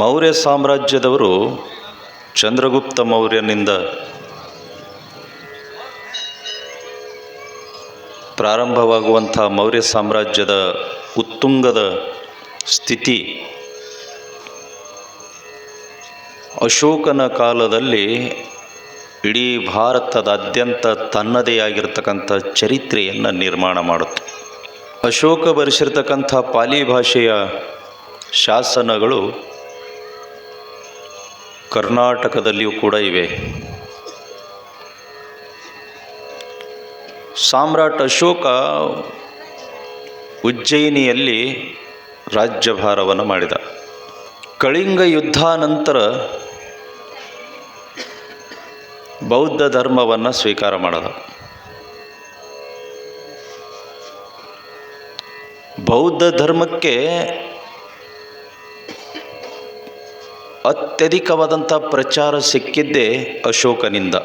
ಮೌರ್ಯ ಸಾಮ್ರಾಜ್ಯದವರು ಚಂದ್ರಗುಪ್ತ ಮೌರ್ಯನಿಂದ ಪ್ರಾರಂಭವಾಗುವಂಥ ಮೌರ್ಯ ಸಾಮ್ರಾಜ್ಯದ ಉತ್ತುಂಗದ ಸ್ಥಿತಿ ಅಶೋಕನ ಕಾಲದಲ್ಲಿ ಇಡೀ ಭಾರತದಾದ್ಯಂತ ತನ್ನದೇ ಆಗಿರತಕ್ಕಂಥ ಚರಿತ್ರೆಯನ್ನು ನಿರ್ಮಾಣ ಮಾಡುತ್ತೆ. ಅಶೋಕ ಬರೆಸಿರ್ತಕ್ಕಂಥ ಪಾಲಿ ಭಾಷೆಯ ಶಾಸನಗಳು ಕರ್ನಾಟಕದಲ್ಲಿಯೂ ಕೂಡ ಇವೆ. ಸಾಮ್ರಾಟ್ ಅಶೋಕ ಉಜ್ಜಯಿನಿಯಲ್ಲಿ ರಾಜ್ಯಭಾರವನ್ನು ಮಾಡಿದ. ಕಳಿಂಗ ಯುದ್ಧ ನಂತರ ಬೌದ್ಧ ಧರ್ಮವನ್ನು ಸ್ವೀಕಾರ ಮಾಡಿದ. ಬೌದ್ಧ ಧರ್ಮಕ್ಕೆ ಅತ್ಯಧಿಕವಾದಂಥ ಪ್ರಚಾರ ಸಿಕ್ಕಿದ್ದೇ ಅಶೋಕನಿಂದ.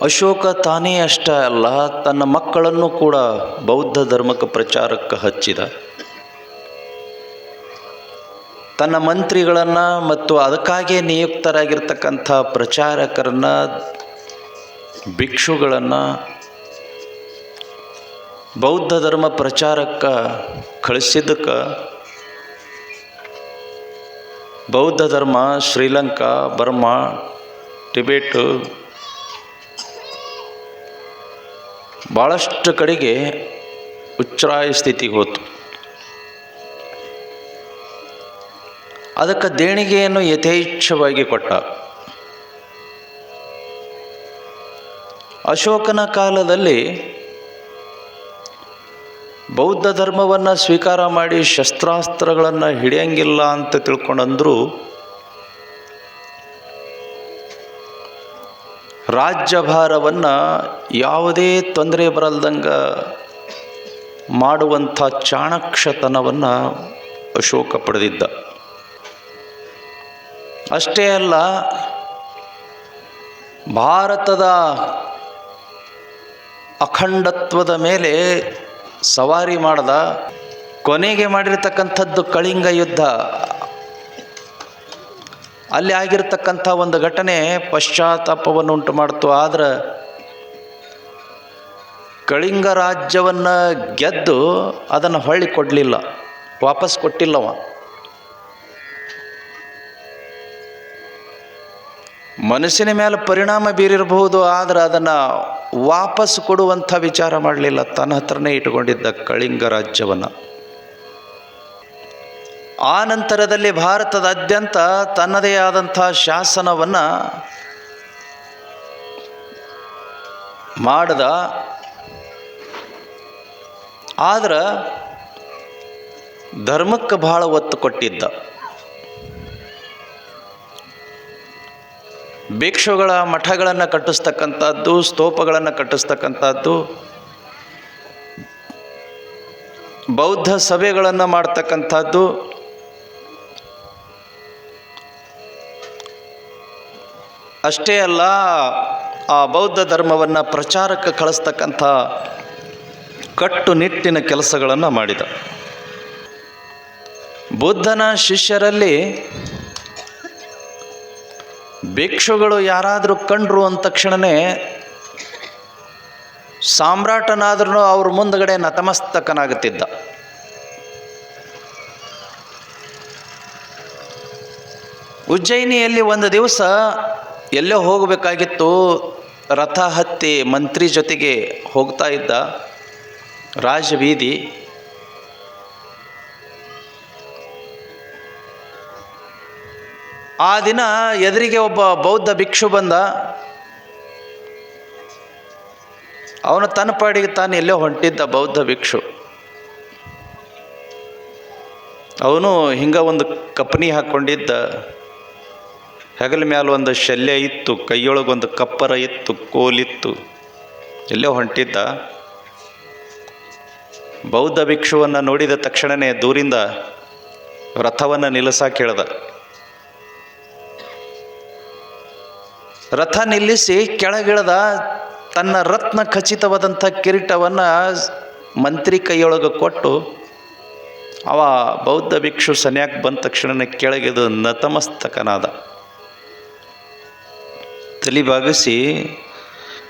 ಅಶೋಕ ತಾನೇ ಅಷ್ಟೇ ಅಲ್ಲ, ತನ್ನ ಮಕ್ಕಳನ್ನು ಕೂಡ ಬೌದ್ಧ ಧರ್ಮಕ್ಕೆ ಪ್ರಚಾರಕ್ಕೆ ಹಚ್ಚಿದ. ತನ್ನ ಮಂತ್ರಿಗಳನ್ನು ಮತ್ತು ಅದಕ್ಕಾಗಿ ನಿಯುಕ್ತರಾಗಿರ್ತಕ್ಕಂಥ ಪ್ರಚಾರಕರನ್ನು, ಭಿಕ್ಷುಗಳನ್ನು ಬೌದ್ಧ ಧರ್ಮ ಪ್ರಚಾರಕ್ಕೆ ಕಳಿಸಿದ್ದಕ್ಕೆ ಬೌದ್ಧ ಧರ್ಮ ಶ್ರೀಲಂಕಾ, ಬರ್ಮಾ, ಟಿಬೆಟ್ ಭಾಳಷ್ಟು ಕಡೆಗೆ ಉಚ್ಛ್ರಾಯ ಸ್ಥಿತಿಗೆ ಹೋತು. ಅದಕ್ಕೆ ದೇಣಿಗೆಯನ್ನು ಯಥೇಚ್ಛವಾಗಿ ಕೊಟ್ಟ. ಅಶೋಕನ ಕಾಲದಲ್ಲಿ ಬೌದ್ಧ ಧರ್ಮವನ್ನು ಸ್ವೀಕಾರ ಮಾಡಿ ಶಸ್ತ್ರಾಸ್ತ್ರಗಳನ್ನು ಹಿಡಿಯಂಗಿಲ್ಲ ಅಂತ ತಿಳ್ಕೊಂಡಂದ್ರು ರಾಜ್ಯಭಾರವನ್ನು ಯಾವುದೇ ತೊಂದರೆ ಬರಲ್ದಂಗೆ ಮಾಡುವಂಥ ಚಾಣಕ್ಷತನವನ್ನು ಅಶೋಕ ಪಡೆದಿದ್ದ. ಅಷ್ಟೇ ಅಲ್ಲ, ಭಾರತದ ಅಖಂಡತ್ವದ ಮೇಲೆ ಸವಾರಿ ಮಾಡಿದ. ಕೊನೆಗೆ ಮಾಡಿರ್ತಕ್ಕಂಥದ್ದು ಕಳಿಂಗ ಯುದ್ಧ. ಅಲ್ಲಿ ಆಗಿರ್ತಕ್ಕಂಥ ಒಂದು ಘಟನೆ ಪಶ್ಚಾತ್ತಾಪವನ್ನು ಉಂಟು ಮಾಡ್ತು. ಆದರೆ ಕಳಿಂಗ ರಾಜ್ಯವನ್ನು ಗೆದ್ದು ಅದನ್ನು ಹೊಳ್ಳಿ ಕೊಡಲಿಲ್ಲ, ವಾಪಸ್ ಕೊಟ್ಟಿಲ್ಲವ. ಮನಸ್ಸಿನ ಮೇಲೆ ಪರಿಣಾಮ ಬೀರಿರಬಹುದು, ಆದರೆ ಅದನ್ನು ವಾಪಸ್ ಕೊಡುವಂಥ ವಿಚಾರ ಮಾಡಲಿಲ್ಲ. ತನ್ನ ಹತ್ರನೇ ಇಟ್ಟುಕೊಂಡಿದ್ದ ಕಳಿಂಗ ರಾಜ್ಯವನ್ನು. ಆ ನಂತರದಲ್ಲಿ ಭಾರತದಾದ್ಯಂತ ತನ್ನದೇ ಆದಂಥ ಶಾಸನವನ್ನು ಮಾಡಿದ. ಆದ್ರೆ ಧರ್ಮಕ್ಕೆ ಬಹಳ ಒತ್ತು ಕೊಟ್ಟಿದ್ದ. ಭಿಕ್ಷುಗಳ ಮಠಗಳನ್ನು ಕಟ್ಟಿಸ್ತಕ್ಕಂಥದ್ದು, ಸ್ತೂಪಗಳನ್ನು ಕಟ್ಟಿಸ್ತಕ್ಕಂಥದ್ದು, ಬೌದ್ಧ ಸಭೆಗಳನ್ನು ಮಾಡ್ತಕ್ಕಂಥದ್ದು, ಅಷ್ಟೇ ಅಲ್ಲ, ಆ ಬೌದ್ಧ ಧರ್ಮವನ್ನು ಪ್ರಚಾರಕ್ಕೆ ಕಳಿಸ್ತಕ್ಕಂಥ ಕಟ್ಟುನಿಟ್ಟಿನ ಕೆಲಸಗಳನ್ನು ಮಾಡಿದ. ಬುದ್ಧನ ಶಿಷ್ಯರಲ್ಲಿ ಭಿಕ್ಷುಗಳು ಯಾರಾದರೂ ಕಂಡ್ರು ಅಂದ ತಕ್ಷಣವೇ ಸಾಮ್ರಾಟನಾದ್ರೂ ಅವ್ರ ಮುಂದಗಡೆ ನತಮಸ್ತಕನಾಗುತ್ತಿದ್ದ. ಉಜ್ಜಯಿನಿಯಲ್ಲಿ ಒಂದು ದಿವಸ ಎಲ್ಲೋ ಹೋಗಬೇಕಾಗಿತ್ತು. ರಥ ಹತ್ತಿ ಮಂತ್ರಿ ಜೊತೆಗೆ ಹೋಗ್ತಾ ಇದ್ದ ರಾಜಬೀದಿ. ಆ ದಿನ ಎದುರಿಗೆ ಒಬ್ಬ ಬೌದ್ಧ ಭಿಕ್ಷು ಬಂದ. ಅವನು ತನ್ನ ಪಾಡಿಗೆ ತಾನು ಎಲ್ಲೋ ಹೊಂಟಿದ್ದ ಬೌದ್ಧ ಭಿಕ್ಷು. ಅವನು ಹಿಂಗೆ ಒಂದು ಕಪ್ಪನಿ ಹಾಕ್ಕೊಂಡಿದ್ದ. ಹೆಗಲ ಮ್ಯಾಲ ಒಂದು ಶಲ್ಯ ಇತ್ತು, ಕೈಯೊಳಗೊಂದು ಕಪ್ಪರ ಇತ್ತು, ಕೋಲಿತ್ತು, ಎಲ್ಲೋ ಹೊಂಟಿದ್ದ. ಬೌದ್ಧ ಭಿಕ್ಷುವನ್ನು ನೋಡಿದ ತಕ್ಷಣವೇ ದೂರಿಂದ ರಥವನ್ನು ನಿಲ್ಲಿಸಾಕ ಹೇಳ್ದ. ರಥ ನಿಲ್ಲಿಸಿ ಕೆಳಗಿಳಿದ. ತನ್ನ ರತ್ನ ಖಚಿತವಾದಂಥ ಕಿರೀಟವನ್ನು ಮಂತ್ರಿ ಕೈಯೊಳಗೆ ಕೊಟ್ಟು ಅವ ಬೌದ್ಧ ಭಿಕ್ಷು ಸನ್ಯಾಕ್ ಬಂದ ತಕ್ಷಣ ಕೆಳಗಿದು ನತಮಸ್ತಕನಾದ. ತಲೆ ಬಾಗಿಸಿ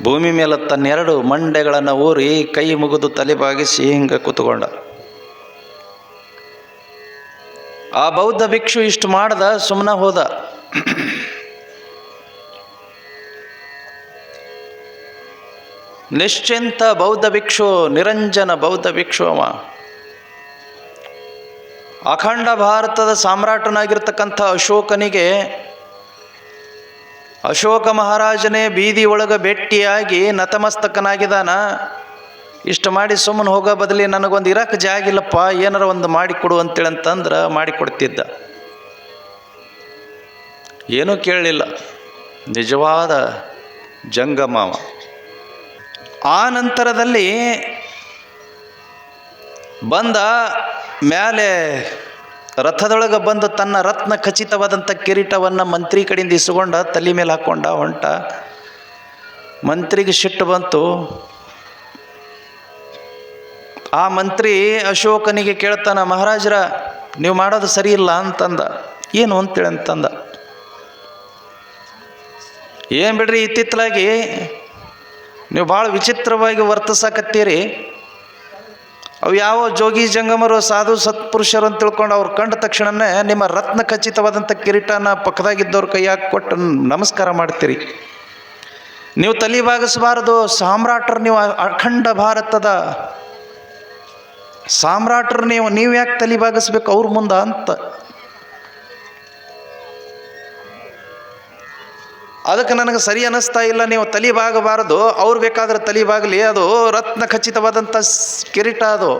ಭೂಮಿ ಮೇಲೆ ತನ್ನೆರಡು ಮಂಡೆಗಳನ್ನು ಊರಿ ಕೈ ಮುಗಿದು ತಲೆ ಬಾಗಿಸಿ ಹಿಂಗೆ ಕೂತ್ಕೊಂಡ. ಆ ಬೌದ್ಧ ಭಿಕ್ಷು ಇಷ್ಟು ಮಾಡ್ದ, ಸುಮ್ಮನೆ ಹೋದ. ನಿಶ್ಚಿಂತ ಬೌದ್ಧ ಭಿಕ್ಷು, ನಿರಂಜನ ಬೌದ್ಧ ಭಿಕ್ಷು. ಅವ ಅಖಂಡ ಭಾರತದ ಸಾಮ್ರಾಟನಾಗಿರ್ತಕ್ಕಂಥ ಅಶೋಕನಿಗೆ ಅಶೋಕ ಮಹಾರಾಜನೇ ಬೀದಿ ಒಳಗೆ ಭೇಟಿಯಾಗಿ ನತಮಸ್ತಕನಾಗಿದ್ದಾನ. ಇಷ್ಟು ಮಾಡಿ ಸುಮ್ಮನೆ ಹೋಗೋ ಬದಲಿ ನನಗೊಂದು ಇರಕ್ಕೆ ಜಾಗಿಲ್ಲಪ್ಪ, ಏನಾರ ಒಂದು ಮಾಡಿಕೊಡು ಅಂತೇಳಿ ಅಂತಂದ್ರೆ ಮಾಡಿಕೊಡ್ತಿದ್ದ. ಏನೂ ಕೇಳಲಿಲ್ಲ, ನಿಜವಾದ ಜಂಗಮಾವ. ಆ ನಂತರದಲ್ಲಿ ಬಂದ ಮೇಲೆ ರಥದೊಳಗೆ ಬಂದು ತನ್ನ ರತ್ನ ಖಚಿತವಾದಂಥ ಕಿರೀಟವನ್ನು ಮಂತ್ರಿ ಕಡೆಯಿಂದ ಇಸ್ಕೊಂಡ ತಲೆ ಮೇಲೆ ಹಾಕ್ಕೊಂಡ ಹೊಂಟ. ಮಂತ್ರಿಗೆ ಸಿಟ್ಟು ಬಂತು. ಆ ಮಂತ್ರಿ ಅಶೋಕನಿಗೆ ಕೇಳ್ತಾನ, ಮಹಾರಾಜರ ನೀವು ಮಾಡೋದು ಸರಿ ಇಲ್ಲ ಅಂತಂದ. ಏನು ಅಂತೇಳಿ ಅಂತಂದ. ಏನು ಬಿಡ್ರಿ, ಇತ್ತಿತ್ತಲಾಗಿ ನೀವು ಭಾಳ ವಿಚಿತ್ರವಾಗಿ ವರ್ತಿಸಕತ್ತೀರಿ. ಅವು ಯಾವ ಜೋಗಿ ಜಂಗಮರು ಸಾಧು ಸತ್ಪುರುಷರು ಅಂತ ತಿಳ್ಕೊಂಡು ಅವ್ರು ಕಂಡ ತಕ್ಷಣವೇ ನಿಮ್ಮ ರತ್ನ ಖಚಿತವಾದಂಥ ಕಿರೀಟನ ಪಕ್ಕದಾಗಿದ್ದವ್ರ ಕೈಯಾಗಿ ಕೊಟ್ಟು ನಮಸ್ಕಾರ ಮಾಡ್ತೀರಿ. ನೀವು ತಲೆ ಬಾಗಿಸಬಾರದು. ಸಾಮ್ರಾಟರು ನೀವು, ಅಖಂಡ ಭಾರತದ ಸಾಮ್ರಾಟರು ನೀವು ಯಾಕೆ ತಲೆ ಬಾಗಿಸ್ಬೇಕು ಅವ್ರ ಮುಂದೆ ಅಂತ. ಅದಕ್ಕೆ ನನಗೆ ಸರಿ ಅನ್ನಿಸ್ತಾ ಇಲ್ಲ. ನೀವು ತಲೆ ಬಾಗಬಾರದು, ಅವ್ರು ಬೇಕಾದ್ರೆ ತಲೆ ಬಾಗಲಿ. ಅದು ರತ್ನ ಖಚಿತವಾದಂಥ ಕಿರೀಟ, ಅದು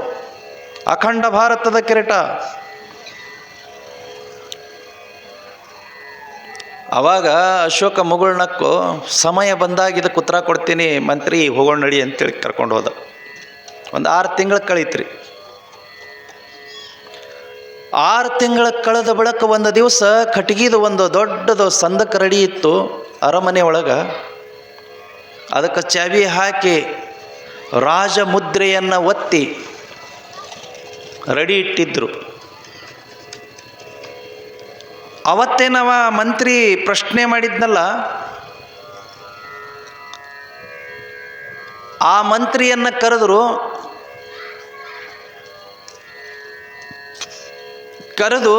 ಅಖಂಡ ಭಾರತದ ಕಿರೀಟ. ಆವಾಗ ಅಶೋಕ ಮುಗುಳ್ನಕ್ಕು, ಸಮಯ ಬಂದಾಗ ಇದಕ್ಕೆ ಉತ್ತರ ಕೊಡ್ತೀನಿ ಮಂತ್ರಿ, ಹೋಗೋಣ ನಡಿ ಅಂತೇಳಿ ಕರ್ಕೊಂಡು ಹೋದ. ಒಂದು 6 ತಿಂಗಳು ಕಳೀತ್ರಿ. 6 ತಿಂಗಳ ಕಳೆದ ಬಳಿಕ ಒಂದು ದಿವಸ ಕಟ್ಗಿದು ಒಂದು ದೊಡ್ಡದು ಸಂದಕ್ಕೆ ರೆಡಿ ಇತ್ತು ಅರಮನೆ ಒಳಗೆ. ಅದಕ್ಕೆ ಚಾವಿ ಹಾಕಿ ರಾಜಮುದ್ರೆಯನ್ನು ಒತ್ತಿ ರೆಡಿ ಇಟ್ಟಿದ್ರು. ಅವತ್ತೇ ನಾವು ಮಂತ್ರಿ ಪ್ರಶ್ನೆ ಮಾಡಿದ್ನಲ್ಲ, ಆ ಮಂತ್ರಿಯನ್ನು ಕರೆದ್ರು. ಕರೆದು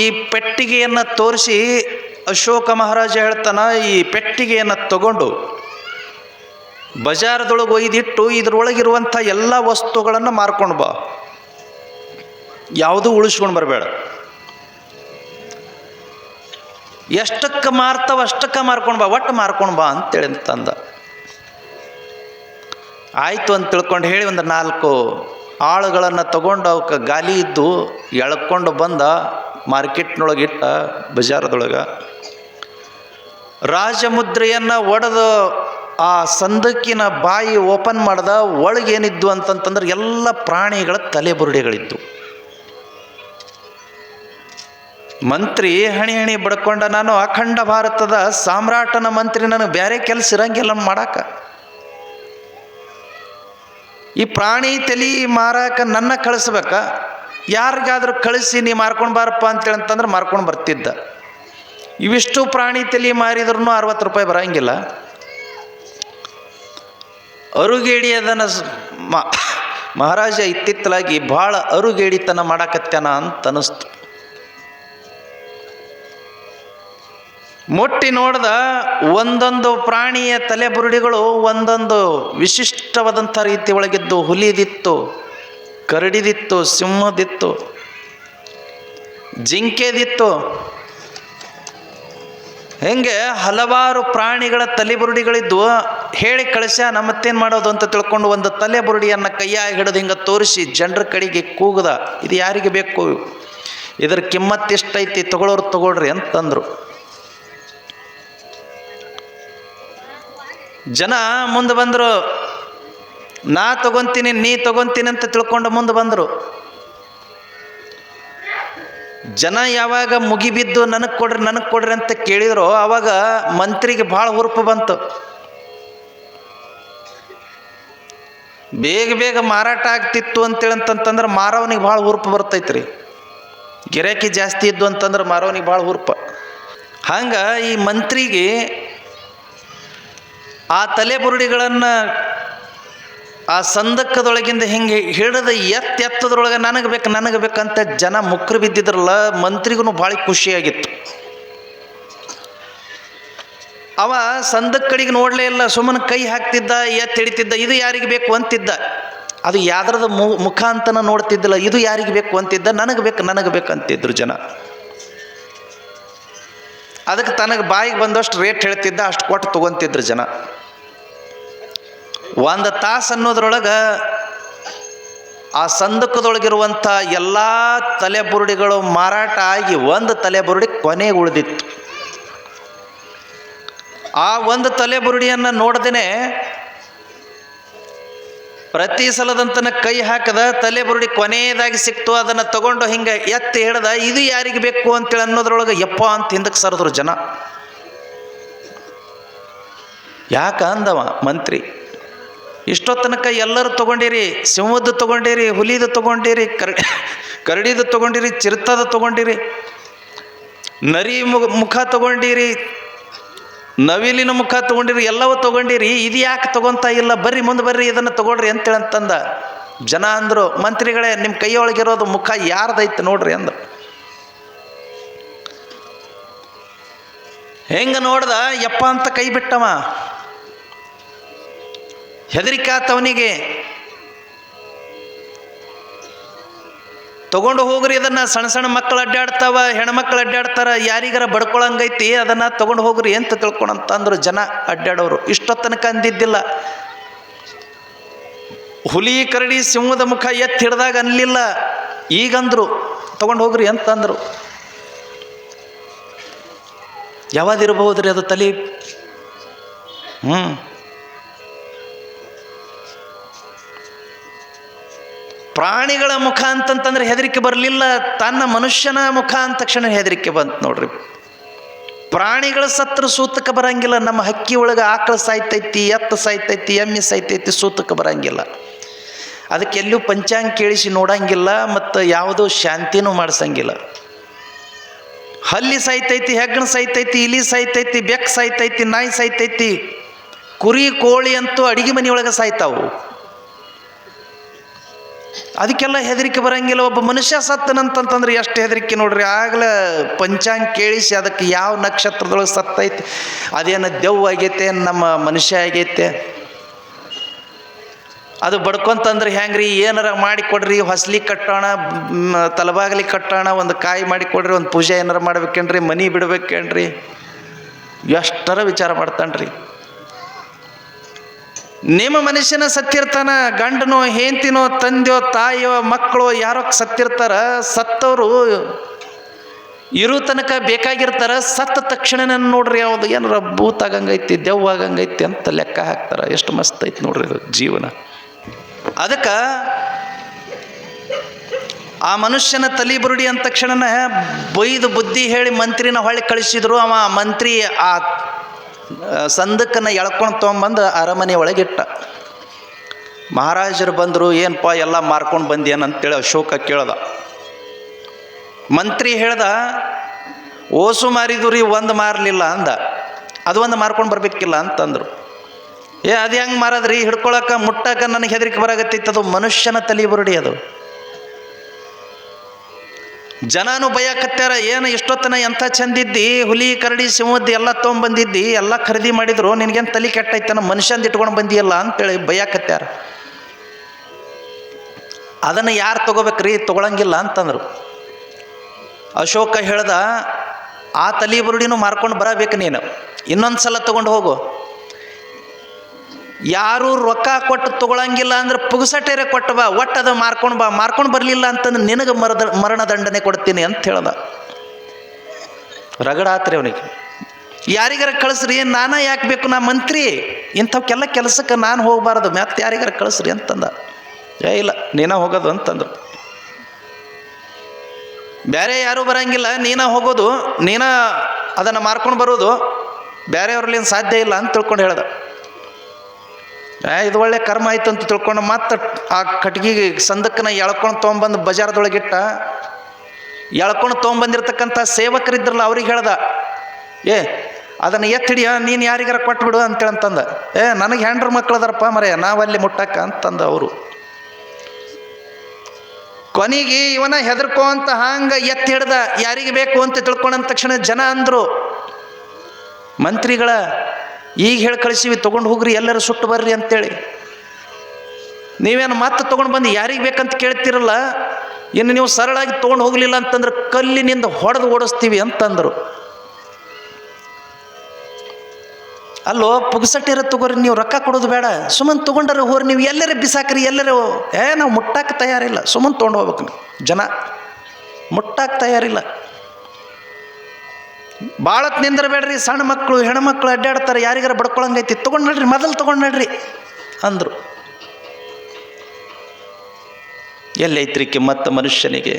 ಈ ಪೆಟ್ಟಿಗೆಯನ್ನು ತೋರಿಸಿ ಅಶೋಕ ಮಹಾರಾಜ ಹೇಳ್ತಾನ, ಈ ಪೆಟ್ಟಿಗೆಯನ್ನು ತಗೊಂಡು ಬಜಾರದೊಳಗೆ ಒಯ್ದಿಟ್ಟು ಇದ್ರೊಳಗಿರುವಂಥ ಎಲ್ಲ ವಸ್ತುಗಳನ್ನು ಮಾರ್ಕೊಂಡು ಬಾ, ಯಾವುದೂ ಉಳಿಸ್ಕೊಂಡು ಬರಬೇಡ. ಎಷ್ಟಕ್ಕೆ ಮಾರ್ತಾವ ಅಷ್ಟಕ್ಕೆ ಮಾರ್ಕೊಂಡು ಬಾ, ಒಟ್ಟು ಮಾರ್ಕೊಂಡು ಬಾ ಅಂತೇಳಿ ಅಂತಂದ. ಆಯಿತು ಅಂತ ತಿಳ್ಕೊಂಡು ಹೇಳಿ ಒಂದು 4 ಆಳುಗಳನ್ನು ತಗೊಂಡು ಅವಕ್ಕೆ ಗಾಲಿ ಇದ್ದು ಎಳ್ಕೊಂಡು ಬಂದ. ಮಾರ್ಕೆಟ್ನೊಳಗಿಟ್ಟ, ಬಜಾರದೊಳಗೆ ರಾಜಮುದ್ರೆಯನ್ನು ಒಡೆದು ಆ ಸಂದಕ್ಕಿನ ಬಾಯಿ ಓಪನ್ ಮಾಡ್ದ. ಒಳಗೇನಿದ್ದು ಅಂತಂತಂದ್ರೆ ಎಲ್ಲ ಪ್ರಾಣಿಗಳ ತಲೆಬುರುಡೆಗಳಿದ್ದು. ಮಂತ್ರಿ ಹಣಿ ಹಣಿ ಬಡ್ಕೊಂಡ, ನಾನು ಅಖಂಡ ಭಾರತದ ಸಾಮ್ರಾಟನ ಮಂತ್ರಿ, ನನಗೆ ಬೇರೆ ಕೆಲಸ ಇರಂಗಿಲ್ಲ ಮಾಡಾಕ. ಈ ಪ್ರಾಣಿ ತಲೆ ಮಾರಾಕ ನನ್ನ ಕಳಿಸ್ಬೇಕ, ಯಾರಿಗಾದ್ರೂ ಕಳಿಸಿ ನೀ ಮಾರ್ಕೊಂಡು ಬಾರಪ್ಪ ಅಂತೇಳಿ ಅಂತಂದ್ರೆ ಮಾರ್ಕೊಂಡು ಬರ್ತಿದ್ದ. ಇವಿಷ್ಟು ಪ್ರಾಣಿ ತಲೆ ಮಾರಿದ್ರೂ 60 ರೂಪಾಯಿ ಬರೋಂಗಿಲ್ಲ. ಅರುಗೇಡಿ ಅದನ್ನು ಮಹಾರಾಜ ಇತ್ತಿತ್ತಲಾಗಿ ಭಾಳ ಅರುಗೇಡಿತನ ಮಾಡಾಕತ್ಯಾನ ಅಂತ ಅನ್ನಿಸ್ತು. ಮುಟ್ಟಿ ನೋಡ್ದ, ಒಂದೊಂದು ಪ್ರಾಣಿಯ ತಲೆಬುರುಡಿಗಳು ಒಂದೊಂದು ವಿಶಿಷ್ಟವಾದಂಥ ರೀತಿ ಒಳಗಿದ್ದು. ಹುಲಿದಿತ್ತು, ಕರಡಿದಿತ್ತು, ಸಿಂಹದಿತ್ತು, ಜಿಂಕೆದಿತ್ತು. ಹೆಂಗೆ ಹಲವಾರು ಪ್ರಾಣಿಗಳ ತಲೆಬುರುಡಿಗಳಿದ್ದು. ಹೇಳಿ ಕಳಿಸ್ಯಾನ, ಮತ್ತೇನು ಮಾಡೋದು ಅಂತ ತಿಳ್ಕೊಂಡು ಒಂದು ತಲೆಬುರುಡಿಯನ್ನು ಕೈಯಾಗಿ ಹಿಡಿದು ಹಿಂಗೆ ತೋರಿಸಿ ಜನರ ಕಡೆಗೆ ಕೂಗದ, ಇದು ಯಾರಿಗೆ ಬೇಕು, ಇದರ ಕಿಮ್ಮತ್ತು ಎಷ್ಟೈತಿ, ತಗೊಳ್ಳೋರು ತಗೊಳ್ರಿ ಅಂತಂದರು. ಜನ ಮುಂದೆ ಬಂದರು. ನಾ ತಗೊತೀನಿ, ನೀ ತಗೊತೀನಿ ಅಂತ ತಿಳ್ಕೊಂಡು ಮುಂದೆ ಬಂದರು. ಜನ ಯಾವಾಗ ಮುಗಿಬಿದ್ದು ನನಗೆ ಕೊಡ್ರಿ ಅಂತ ಕೇಳಿದ್ರು, ಆವಾಗ ಮಂತ್ರಿಗೆ ಭಾಳ ಹುರುಪು ಬಂತು. ಬೇಗ ಬೇಗ ಮಾರಾಟ ಆಗ್ತಿತ್ತು ಅಂತೇಳಂತಂದ್ರೆ ಮಾರವನಿಗೆ ಭಾಳ ಹುರುಪು ಬರ್ತೈತ್ರಿ. ಗಿರಾಕಿ ಜಾಸ್ತಿ ಇದ್ದು ಅಂತಂದ್ರೆ ಮಾರವನಿಗೆ ಭಾಳ ಹುರುಪ. ಹಂಗೆ ಈ ಮಂತ್ರಿಗೆ ಆ ತಲೆಬುರುಡಿಗಳನ್ನು ಆ ಸಂದಕ್ಕದೊಳಗಿಂದ ಹಿಂಗೆ ಹಿಡಿದ ಎತ್ತದ್ರೊಳಗೆ ನನಗೆ ಬೇಕಂತ ಜನ ಮುಕ್ರು ಬಿದ್ದಿದ್ರಲ್ಲ, ಮಂತ್ರಿಗೂ ಭಾಳ ಖುಷಿಯಾಗಿತ್ತು. ಅವ ಸಂದಕ್ಕೆ ಕಡೆಗೆ ನೋಡಲೇ ಇಲ್ಲ, ಸುಮ್ಮನೆ ಕೈ ಹಾಕ್ತಿದ್ದ, ಹಿಡಿತಿದ್ದ, ಇದು ಯಾರಿಗೆ ಬೇಕು ಅಂತಿದ್ದ. ಅದು ಯಾವ್ದ್ರದ ಮುಖ ಅಂತನ ನೋಡ್ತಿದ್ದಿಲ್ಲ, ಇದು ಯಾರಿಗೆ ಬೇಕು ಅಂತಿದ್ದ, ನನಗೆ ಬೇಕಂತಿದ್ರು ಜನ. ಅದಕ್ಕೆ ತನಗೆ ಬಾಯಿಗೆ ಬಂದಷ್ಟು ರೇಟ್ ಹೇಳ್ತಿದ್ದ, ಅಷ್ಟು ಕೊಟ್ಟು ತೊಗೊತಿದ್ರು ಜನ. ಒಂದು ತಾಸು ಅನ್ನೋದ್ರೊಳಗೆ ಆ ಸಂದಕದೊಳಗಿರುವಂಥ ಎಲ್ಲ ತಲೆಬುರುಡಿಗಳು ಮಾರಾಟ ಆಗಿ ಒಂದು ತಲೆಬುರುಡಿ ಕೊನೆಗೆ ಉಳಿದಿತ್ತು. ಆ ಒಂದು ತಲೆಬುರುಡಿಯನ್ನು ನೋಡ್ದೇ ಪ್ರತಿ ಸಲದಂತನ ಕೈ ಹಾಕದ, ತಲೆಬುರುಡಿ ಕೊನೆಯದಾಗಿ ಸಿಕ್ತು, ಅದನ್ನು ತಗೊಂಡು ಹಿಂಗೆ ಎತ್ತಿ ಹಿಡ್ದ, ಇದು ಯಾರಿಗೆ ಬೇಕು ಅಂತೇಳಿ ಅನ್ನೋದ್ರೊಳಗೆ ಯಪ್ಪ ಅಂತ ಹಿಂದಕ್ಕೆ ಸರಿದ್ರು ಜನ. ಯಾಕ ಅಂದವ ಮಂತ್ರಿ, ಇಷ್ಟೊತ್ತನಕ ಎಲ್ಲರೂ ತೊಗೊಂಡಿರಿ, ಸಿಂಹದ್ದು ತೊಗೊಂಡಿರಿ, ಹುಲಿದು ತೊಗೊಂಡಿರಿ, ಕರಡಿದು ತೊಗೊಂಡಿರಿ, ಚಿರತದ ತೊಗೊಂಡಿರಿ, ನರಿ ಮುಖ ತೊಗೊಂಡಿರಿ, ನವಿಲಿನ ಮುಖ ತೊಗೊಂಡಿರಿ, ಎಲ್ಲವೂ ತೊಗೊಂಡಿರಿ, ಇದು ಯಾಕೆ ತೊಗೊತಾ ಇಲ್ಲ, ಬರ್ರಿ ಮುಂದೆ ಬರ್ರಿ ಇದನ್ನು ತೊಗೊಳ್ರಿ ಅಂತೇಳಂತಂದ ಜನ. ಅಂದರು, ಮಂತ್ರಿಗಳೇ ನಿಮ್ಮ ಕೈಯೊಳಗಿರೋದು ಮುಖ ಯಾರ್ದೈತೆ ನೋಡ್ರಿ ಅಂದರು. ಹೆಂಗೆ ನೋಡ್ದ, ಯಪ್ಪ ಅಂತ ಕೈ ಬಿಟ್ಟವ. ಹೆದರಿಕೆ ಆತವನಿಗೆ. ತಗೊಂಡು ಹೋಗ್ರಿ ಇದನ್ನು, ಸಣ್ಣ ಸಣ್ಣ ಮಕ್ಕಳು ಅಡ್ಡಾಡ್ತಾವ, ಹೆಣ್ಮಕ್ಳು ಅಡ್ಡಾಡ್ತಾರ, ಯಾರಿಗಾರ ಬಡ್ಕೊಳಂಗೈತಿ, ಅದನ್ನು ತಗೊಂಡು ಹೋಗ್ರಿ ಅಂತ ತಿಳ್ಕೊಳಂತಂದ್ರು ಜನ ಅಡ್ಡಾಡೋರು. ಇಷ್ಟೊತ್ತನಕ ಅಂದಿದ್ದಿಲ್ಲ. ಹುಲಿ ಕರಡಿ ಸಿಂಹದ ಮುಖ ಎತ್ತಿ ಹಿಡ್ದಾಗ ಅನ್ಲಿಲ್ಲ, ಈಗಂದ್ರು ತಗೊಂಡು ಹೋಗ್ರಿ ಅಂತಂದರು. ಯಾವ್ದಿರ್ಬಹುದ್ರಿ ಅದು ತಲೆ? ಪ್ರಾಣಿಗಳ ಮುಖ ಅಂತಂತಂದ್ರೆ ಹೆದರಿಕೆ ಬರಲಿಲ್ಲ, ತನ್ನ ಮನುಷ್ಯನ ಮುಖ ಅಂದ ತಕ್ಷಣ ಹೆದರಿಕೆ ಬಂತು ನೋಡ್ರಿ. ಪ್ರಾಣಿಗಳ ಸತ್ರ ಸೂತಕ್ಕೆ ಬರಂಗಿಲ್ಲ. ನಮ್ಮ ಹಕ್ಕಿ ಒಳಗೆ ಆಕಳು ಸಾಯ್ತೈತಿ, ಎತ್ತು ಸಾಯ್ತೈತಿ, ಎಮ್ಮೆ ಸಾಯ್ತೈತಿ, ಸೂತಕ್ಕೆ ಬರಂಗಿಲ್ಲ. ಅದಕ್ಕೆ ಎಲ್ಲೂ ಪಂಚಾಂಗ ಕೇಳಿಸಿ ನೋಡಂಗಿಲ್ಲ, ಮತ್ತು ಯಾವುದೋ ಶಾಂತಿನೂ ಮಾಡಿಸಂಗಿಲ್ಲ. ಹಲ್ಲಿ ಸಾಯ್ತೈತಿ, ಹೆಗ್ಗಣ ಸಾಯ್ತೈತಿ, ಇಲಿ ಸಾಯ್ತೈತಿ, ಬೆಕ್ಕ ಸಾಯ್ತೈತಿ, ನಾಯಿ ಸಾಯ್ತೈತಿ, ಕುರಿ ಕೋಳಿ ಅಂತೂ ಅಡಿಗೆ ಮನೆಯೊಳಗೆ ಸಾಯ್ತಾವು. ಅದಕ್ಕೆಲ್ಲ ಹೆದರಿಕೆ ಬರಂಗಿಲ್ಲ. ಒಬ್ಬ ಮನುಷ್ಯ ಸತ್ತನಂತಂತಂದ್ರೆ ಎಷ್ಟು ಹೆದರಿಕೆ ನೋಡ್ರಿ. ಆಗಲೇ ಪಂಚಾಂಗ ಕೇಳಿಸಿ ಅದಕ್ಕೆ ಯಾವ ನಕ್ಷತ್ರದೊಳಗೆ ಸತ್ತೈತಿ, ಅದೇನು ದೆವ್ವ ಆಗೈತೆ, ನಮ್ಮ ಮನುಷ್ಯ ಆಗೈತೆ, ಅದು ಬಡ್ಕೊಂತಂದ್ರೆ ಹೆಂಗ್ರಿ, ಏನಾರ ಮಾಡಿಕೊಡ್ರಿ, ಹೊಸ್ಲಿ ಕಟ್ಟೋಣ, ತಲಬಾಗಲಿ ಕಟ್ಟೋಣ, ಒಂದು ಕಾಯಿ ಮಾಡಿಕೊಡ್ರಿ, ಒಂದು ಪೂಜೆ ಏನಾರ ಮಾಡ್ಬೇಕೇನ್ರಿ, ಮನೆ ಬಿಡ್ಬೇಕೇನ್ರಿ, ಎಷ್ಟರ ವಿಚಾರ ಮಾಡ್ತಾನ್ರಿ. ನಿಮ್ಮ ಮನುಷ್ಯನ ಸತ್ತಿರ್ತಾನ, ಗಂಡನೋ ಹೆಂಡತಿನೋ ತಂದೆಯೋ ತಾಯಿಯೋ ಮಕ್ಕಳು ಯಾರೋ ಸತ್ತಿರ್ತಾರ. ಸತ್ತವರು ಇರೋ ತನಕ ಬೇಕಾಗಿರ್ತಾರ. ಸತ್ತ ತಕ್ಷಣ ನೋಡ್ರಿ ಯಾವುದು ಏನಾರ ಭೂತ ಆಗಂಗೈತಿ, ದೆವ್ವ ಆಗಂಗೈತಿ ಅಂತ ಲೆಕ್ಕ ಹಾಕ್ತಾರ. ಎಷ್ಟು ಮಸ್ತ್ ಐತಿ ನೋಡ್ರಿ ಇದು ಜೀವನ. ಅದಕ್ಕೆ ಆ ಮನುಷ್ಯನ ತಲೆ ಬುರುಡಿ ಅಂದ ತಕ್ಷಣ ಬೈದು ಬುದ್ಧಿ ಹೇಳಿ ಮಂತ್ರಿನ ಹೊಳ್ಳಿ ಕಳಿಸಿದ್ರು. ಅವ ಮಂತ್ರಿ ಆ ಸಂದಕ್ಕನ್ನು ಎಳ್ಕೊಂಡು ತೊಗೊಂಬಂದು ಅರಮನೆ ಒಳಗಿಟ್ಟ. ಮಹಾರಾಜರು ಬಂದರು, ಏನಪ್ಪ ಎಲ್ಲ ಮಾರ್ಕೊಂಡು ಬಂದೇನಂತೇಳಿ ಅಶೋಕ ಕೇಳ್ದ. ಮಂತ್ರಿ ಹೇಳ್ದ, ಓಸು ಮಾರಿದ್ರಿ, ಒಂದು ಮಾರಲಿಲ್ಲ ಅಂದ. ಅದು ಒಂದು ಮಾರ್ಕೊಂಡು ಬರಬೇಕಿಲ್ಲ ಅಂತಂದರು. ಅದು ಹೆಂಗೆ ಮಾರದ್ರಿ, ಹಿಡ್ಕೊಳಕ್ಕೆ ಮುಟ್ಟಕ್ಕೆ ನನಗೆ ಹೆದರಿಕೆ ಬರಾಗತ್ತೈತೆ. ಅದು ಮನುಷ್ಯನ ತಲೆ ಬುರುಡಿ. ಅದು ಜನನು ಭಯಕತ್ಯಾರ, ಏನು ಇಷ್ಟೊತ್ತನ ಎಂಥ ಚಂದಿದ್ದಿ, ಹುಲಿ ಕರಡಿ ಸಿಂಹದ್ದು ಎಲ್ಲ ತೊಗೊಂಬಂದಿದ್ದಿ, ಎಲ್ಲ ಖರೀದಿ ಮಾಡಿದ್ರು, ನಿನಗೇನು ತಲೆ ಕೆಟ್ಟೈತನ, ಮನುಷ್ಯಂದು ಇಟ್ಕೊಂಡು ಬಂದಿಯಲ್ಲ ಅಂತೇಳಿ ಭಯಕತ್ಯಾರ. ಅದನ್ನು ಯಾರು ತೊಗೋಬೇಕ್ರಿ, ತೊಗೊಳಂಗಿಲ್ಲ ಅಂತಂದರು. ಅಶೋಕ ಹೇಳ್ದ, ಆ ತಲೆ ಬುರುಡಿನೂ ಮಾರ್ಕೊಂಡು ಬರಬೇಕು ನೀನು, ಇನ್ನೊಂದು ಸಲ ತೊಗೊಂಡು ಹೋಗು. ಯಾರು ರೊಕ್ಕ ಕೊಟ್ಟು ತೊಗೊಳಂಗಿಲ್ಲ ಅಂದ್ರೆ ಪುಗಸಟೇರೆ ಕೊಟ್ಟು ಬಾ, ಒಟ್ಟು ಅದು ಮಾರ್ಕೊಂಡು ಬಾ. ಮಾರ್ಕೊಂಡು ಬರಲಿಲ್ಲ ಅಂತಂದ್ರೆ ನಿನಗೆ ಮರಣ ದಂಡನೆ ಕೊಡ್ತೀನಿ ಅಂತ ಹೇಳ್ದ. ರಗಡ ಆತ್ರಿ ಅವನಿಗೆ. ಯಾರಿಗಾರ ಕಳಿಸ್ರಿ, ನಾನಾ ಯಾಕೆ ಬೇಕು, ನಾ ಮಂತ್ರಿ, ಇಂಥವಕ್ಕೆಲ್ಲ ಕೆಲಸಕ್ಕೆ ನಾನು ಹೋಗಬಾರ್ದು, ಮತ್ತೆ ಯಾರಿಗಾರ ಕಳಿಸ್ರಿ ಅಂತಂದ. ಇಲ್ಲ ನೀನ ಹೋಗೋದು ಅಂತಂದ್ರು. ಬೇರೆ ಯಾರೂ ಬರಂಗಿಲ್ಲ, ನೀನ ಹೋಗೋದು, ನೀನ ಅದನ್ನು ಮಾರ್ಕೊಂಡು ಬರೋದು, ಬೇರೆಯವ್ರಲ್ಲಿಂದ ಸಾಧ್ಯ ಇಲ್ಲ ಅಂತ ತಿಳ್ಕೊಂಡು ಹೇಳ್ದ. ಇದು ಒಳ್ಳೆ ಕರ್ಮ ಆಯ್ತು ಅಂತ ತಿಳ್ಕೊಂಡು ಮತ್ತೆ ಆ ಕಟ್ಗಿಗೆ ಸಂದಕ್ಕನ ಎಳ್ಕೊಂಡು ತೊಗೊಂಬಂದು ಬಜಾರ್ದೊಳಗಿಟ್ಟ. ಎಳ್ಕೊಂಡು ತೊಗೊಂಬಂದಿರ್ತಕ್ಕಂಥ ಸೇವಕರಿದ್ರಲ್ಲ ಅವ್ರಿಗೆ ಹೇಳ್ದ, ಅದನ್ನು ಎತ್ತಿಡಿಯ, ನೀನು ಯಾರಿಗಾರ ಕೊಟ್ಬಿಡು ಅಂತೇಳಂತಂದ. ನನಗೆ ಹೆಂಡ್ರ ಮಕ್ಳು ಅದಾರಪ್ಪ ಮರೆ, ನಾವಲ್ಲಿ ಮುಟ್ಟಕ್ಕ ಅಂತಂದ ಅವರು. ಕೊನೆಗೆ ಇವನ ಹೆದರ್ಕೋ ಅಂತ ಹಂಗೆ ಎತ್ತಿ ಹಿಡ್ದ. ಯಾರಿಗೆ ಬೇಕು ಅಂತ ತಿಳ್ಕೊಂಡ ತಕ್ಷಣ ಜನ ಅಂದರು, ಮಂತ್ರಿಗಳ ಈಗ ಹೇಳಿ ಕಳಿಸಿವಿ, ತೊಗೊಂಡು ಹೋಗ್ರಿ, ಎಲ್ಲರೂ ಸುಟ್ಟು ಬರ್ರಿ ಅಂತೇಳಿ. ನೀವೇನು ಮತ್ತೆ ತೊಗೊಂಡು ಬಂದು ಯಾರಿಗೆ ಬೇಕಂತ ಕೇಳ್ತಿರಲ್ಲ, ಇನ್ನು ನೀವು ಸರಳಾಗಿ ತೊಗೊಂಡು ಹೋಗಲಿಲ್ಲ ಅಂತಂದ್ರೆ ಕಲ್ಲಿನಿಂದ ಹೊಡೆದು ಓಡಿಸ್ತೀವಿ ಅಂತಂದರು. ಅಲ್ಲೋ ಪುಗ್ಸಟ್ಟಿರ ತಗೋರಿ, ನೀವು ರೊಕ್ಕ ಕೊಡೋದು ಬೇಡ, ಸುಮ್ಮನೆ ತೊಗೊಂಡ್ರೆ ಹೋರಿ, ನೀವು ಎಲ್ಲರೂ ಬಿಸಾಕ್ರಿ, ಎಲ್ಲರೂ ನಾವು ಮುಟ್ಟಕ್ಕೆ ತಯಾರಿಲ್ಲ, ಸುಮ್ಮನೆ ತೊಗೊಂಡು ಹೋಗ್ಬೇಕು. ಜನ ಮುಟ್ಟಕ್ಕೆ ತಯಾರಿಲ್ಲ. ಭಾಳತ್ ನಿಂದಿರಬೇಡ್ರಿ, ಸಣ್ಣ ಮಕ್ಕಳು ಹೆಣ್ಮಕ್ಳು ಅಡ್ಡಾಡ್ತಾರೆ, ಯಾರಿಗಾರ ಬಡ್ಕೊಳಂಗೈತಿ, ತೊಗೊಂಡು ನಡ್ರಿ, ಮೊದಲು ತೊಗೊಂಡು ನಡ್ರಿ ಅಂದರು. ಎಲ್ಲೈತ್ರಿ ಕಿಮ್ಮತ್ತ ಮನುಷ್ಯನಿಗೆ?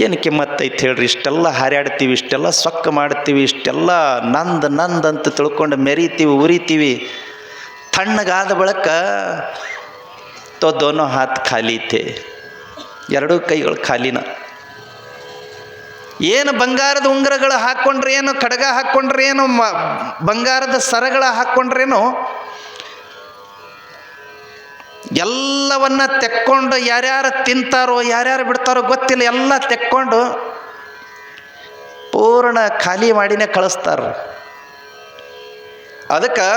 ಏನು ಕಿಮ್ಮತ್ತೈತೆ ಹೇಳ್ರಿ? ಇಷ್ಟೆಲ್ಲ ಹಾರ್ಯಾಡ್ತೀವಿ, ಇಷ್ಟೆಲ್ಲ ಸೊಕ್ಕ ಮಾಡ್ತೀವಿ, ಇಷ್ಟೆಲ್ಲ ನಂದು ಅಂತ ತಿಳ್ಕೊಂಡು ಮೆರಿತೀವಿ, ಉರಿತೀವಿ. ತಣ್ಣಗಾದ ಬಳಿಕ ದೋನೋ ಹಾತ್ ಖಾಲಿ ಥೇ, ಎರಡೂ ಕೈಗಳು ಖಾಲಿನ. ಏನು ಬಂಗಾರದ ಉಂಗುರಗಳು ಹಾಕ್ಕೊಂಡ್ರೇನು, ಖಡ್ಗ ಹಾಕ್ಕೊಂಡ್ರೇನು, ಬಂಗಾರದ ಸರಗಳ ಹಾಕ್ಕೊಂಡ್ರೇನು, ಎಲ್ಲವನ್ನ ತೆಕ್ಕೊಂಡು ಯಾರ್ಯಾರು ತಿಂತಾರೋ ಯಾರ್ಯಾರು ಬಿಡ್ತಾರೋ ಗೊತ್ತಿಲ್ಲ, ಎಲ್ಲ ತೆಕ್ಕೊಂಡು ಪೂರ್ಣ ಖಾಲಿ ಮಾಡಿನೇ ಕಳಿಸ್ತಾರ. ಅದಕ್ಕೆ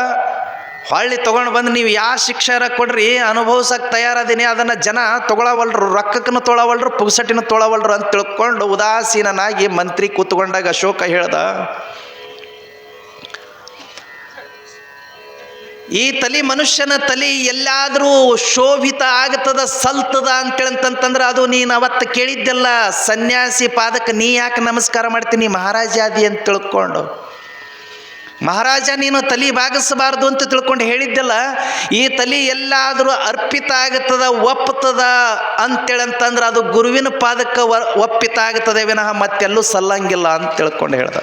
ಹೊಳ್ಳಿ ತೊಗೊಂಡು ಬಂದು ನೀವು ಯಾವ ಶಿಕ್ಷಾರ ಕೊಡ್ರಿ, ಅನುಭವಿಸಕ್ಕೆ ತಯಾರದೀನಿ, ಅದನ್ನು ಜನ ತೊಗೊಳವಲ್ರು, ರೊಕ್ಕಕ್ಕೂ ತೊಗೊಳವಲ್ರು, ಪುಗ್ಸಟ್ಟಿನೂ ತೊಗೊಳವಲ್ರು ಅಂತ ತಿಳ್ಕೊಂಡು ಉದಾಸೀನನಾಗಿ ಮಂತ್ರಿ ಕೂತ್ಕೊಂಡಾಗ ಅಶೋಕ ಹೇಳ್ದ, ಈ ತಲೆ ಮನುಷ್ಯನ ತಲೆ ಎಲ್ಲಾದರೂ ಶೋಭಿತ ಆಗ್ತದ, ಸಲ್ತದ ಅಂತೇಳಂತಂದ್ರೆ ಅದು ನೀನು ಅವತ್ತು ಕೇಳಿದ್ದೆಲ್ಲ, ಸನ್ಯಾಸಿ ಪಾದಕ್ಕೆ ನೀ ಯಾಕೆ ನಮಸ್ಕಾರ ಮಾಡ್ತೀನಿ, ಮಹಾರಾಜ ಆದಿ ಅಂತ ತಿಳ್ಕೊಂಡು. ಮಹಾರಾಜ ನೀನು ತಲೆ ಬಾಗಿಸಬಾರ್ದು ಅಂತ ತಿಳ್ಕೊಂಡು ಹೇಳಿದ್ದೆಲ್ಲ, ಈ ತಲೆ ಎಲ್ಲಾದರೂ ಅರ್ಪಿತ ಆಗ್ತದ, ಒಪ್ಪತದ ಅಂತೇಳಂತಂದ್ರೆ ಅದು ಗುರುವಿನ ಪಾದಕ್ಕೆ ಒಪ್ಪಿತ ಆಗ್ತದೆ ವಿನಃ ಮತ್ತೆಲ್ಲೂ ಸಲ್ಲಂಗಿಲ್ಲ ಅಂತ ತಿಳ್ಕೊಂಡು ಹೇಳ್ದ.